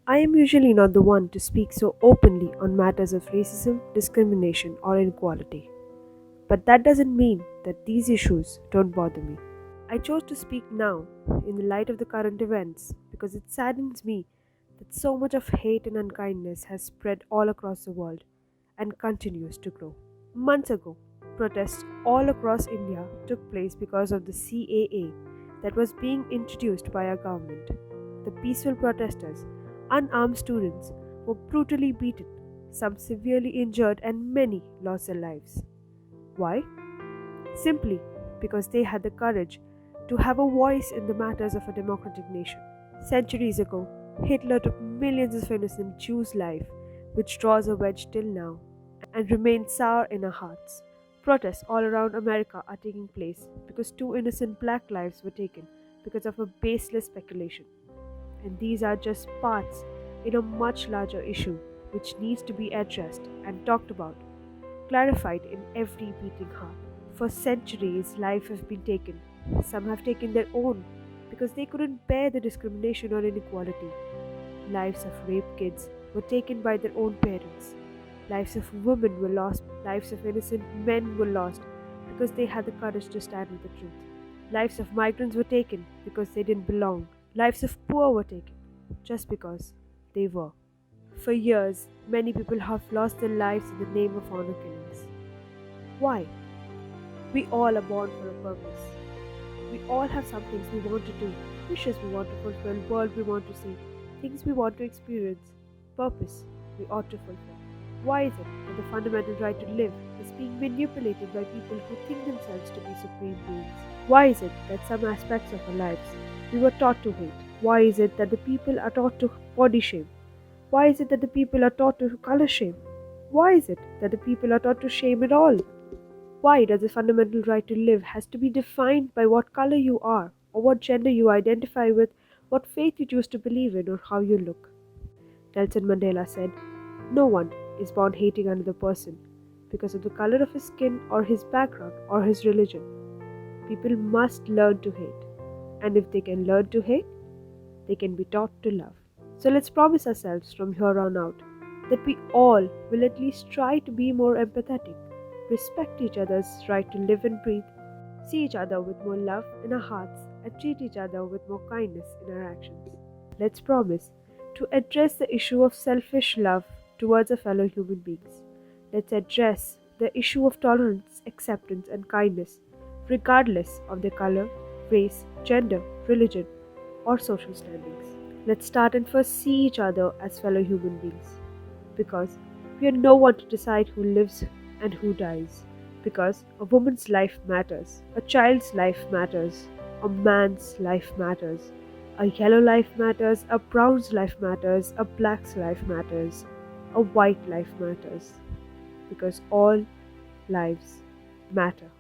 I am usually not the one to speak so openly on matters of racism, discrimination, or inequality. But that doesn't mean that these issues don't bother me. I chose to speak now, in the light of the current events, because it saddens me that so much of hate and unkindness has spread all across the world and continues to grow. Months ago, protests all across India took place because of the CAA that was being introduced by our government. The peaceful protesters, unarmed students, were brutally beaten, some severely injured, and many lost their lives. Why? Simply because they had the courage to have a voice in the matters of a democratic nation. Centuries ago, Hitler took millions of innocent Jews' lives, which draws a wedge till now and remains sour in our hearts. Protests all around America are taking place because two innocent black lives were taken because of a baseless speculation. And these are just parts in a much larger issue which needs to be addressed and talked about, clarified in every beating heart. For centuries, lives have been taken. Some have taken their own because they couldn't bear the discrimination or inequality. Lives of raped kids were taken by their own parents. Lives of women were lost. Lives of innocent men were lost because they had the courage to stand with the truth. Lives of migrants were taken because they didn't belong. Lives of poor were taken just because they were. For years, many people have lost their lives in the name of honor killings. Why? We all are born for a purpose. We all have some things we want to do, wishes we want to fulfill, world we want to see, things we want to experience, purpose we ought to fulfill. Why is it that the fundamental right to live is being manipulated by people who think themselves to be supreme beings? Why is it that some aspects of our lives we were taught to hate? Why is it that the people are taught to body shame? Why is it that the people are taught to color shame? Why is it that the people are taught to shame at all? Why does the fundamental right to live has to be defined by what color you are, or what gender you identify with, what faith you choose to believe in, or how you look? Nelson Mandela said, "No one is born hating another person because of the color of his skin or his background or his religion. People must learn to hate. And if they can learn to hate, they can be taught to love." So let's promise ourselves from here on out that we all will at least try to be more empathetic, respect each other's right to live and breathe, see each other with more love in our hearts, and treat each other with more kindness in our actions. Let's promise to address the issue of selfish love towards our fellow human beings. Let's address the issue of tolerance, acceptance, and kindness, regardless of their color, race, gender, religion, or social standings. Let's start and first see each other as fellow human beings. Because we are no one to decide who lives and who dies. Because a woman's life matters, a child's life matters, a man's life matters, a yellow life matters, a brown's life matters, a black's life matters, a white life matters. Because all lives matter.